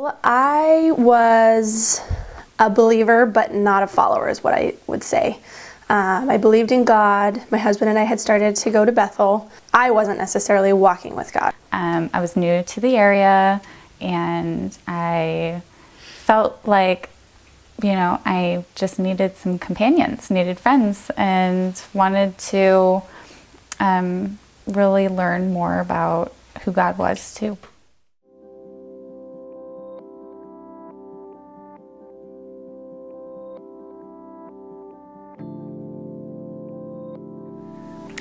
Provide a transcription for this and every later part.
Well, I was a believer, but not a follower is what I would say. I believed in God. My husband and I had started to go to Bethel. I wasn't necessarily walking with God. I was new to the area, and I felt like, I just needed some companions, needed friends, and wanted to really learn more about who God was too.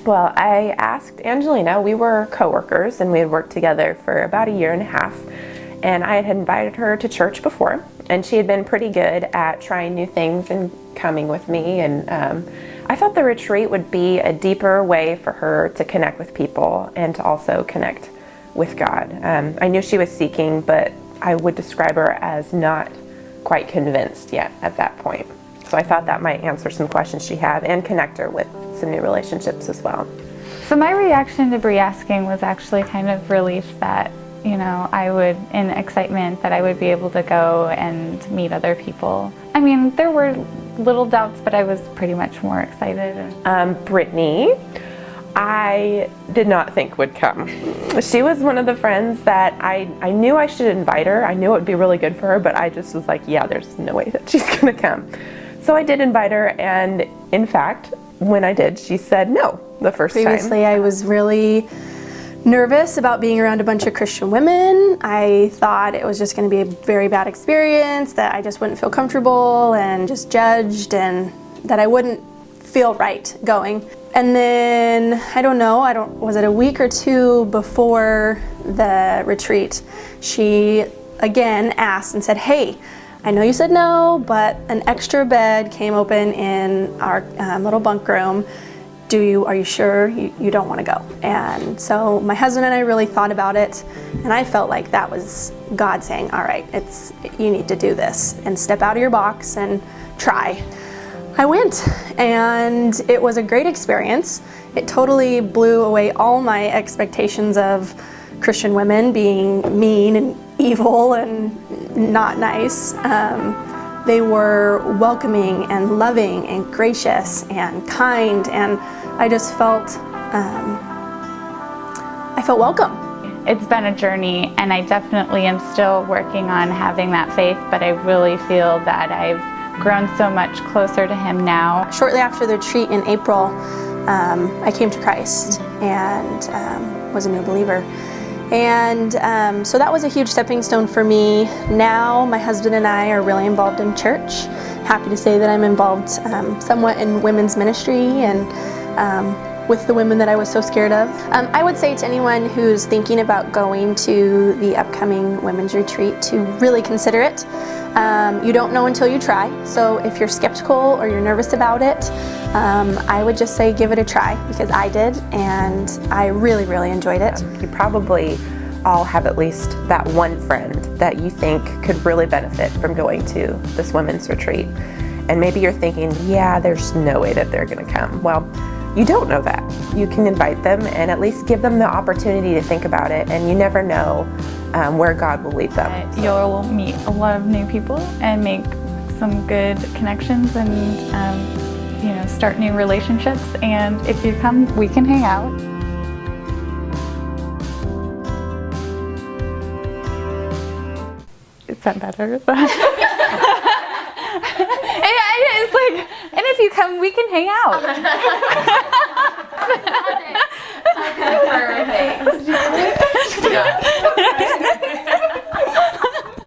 Well, I asked Angelina. We were coworkers and we had worked together for about a year and a half, and I had invited her to church before, and she had been pretty good at trying new things and coming with me, and I thought the retreat would be a deeper way for her to connect with people and to also connect with God. I knew she was seeking, but I would describe her as not quite convinced yet at that point. So I thought that might answer some questions she had and connect her with some new relationships as well. So my reaction to Bree asking was actually kind of relief that, I would, in excitement that I would be able to go and meet other people. I mean, there were little doubts, but I was pretty much more excited. Brittany, I did not think would come. She was one of the friends that I knew I should invite her. I knew it would be really good for her, but I just was like, yeah, there's no way that she's gonna come. So I did invite her, and in fact, when I did, she said no the first time. Previously, I was really nervous about being around a bunch of Christian women. I thought it was just going to be a very bad experience, that I just wouldn't feel comfortable and just judged, and that I wouldn't feel right going. And then, was it a week or two before the retreat, she again asked and said, hey, I know you said no, but an extra bed came open in our little bunk room. Are you sure you don't want to go? And so my husband and I really thought about it, and I felt like that was God saying, all right, you need to do this and step out of your box and try. I went, and it was a great experience. It totally blew away all my expectations of Christian women being mean and evil and not nice. They were welcoming and loving and gracious and kind, and I just felt welcome. It's been a journey, and I definitely am still working on having that faith, but I really feel that I've grown so much closer to Him now. Shortly after the retreat in April, I came to Christ and was a new believer. And so that was a huge stepping stone for me. Now my husband and I are really involved in church. Happy to say that I'm involved somewhat in women's ministry and with the women that I was so scared of. I would say to anyone who's thinking about going to the upcoming women's retreat to really consider it. You don't know until you try. So if you're skeptical or you're nervous about it, I would just say give it a try, because I did, and I really, really enjoyed it. You probably all have at least that one friend that you think could really benefit from going to this women's retreat. And maybe you're thinking, yeah, there's no way that they're going to come. Well, you don't know that. You can invite them and at least give them the opportunity to think about it, and you never know where God will lead them. You'll meet a lot of new people and make some good connections and start new relationships, and if you come, we can hang out. Is that better? It's like, and if you come, we can hang out.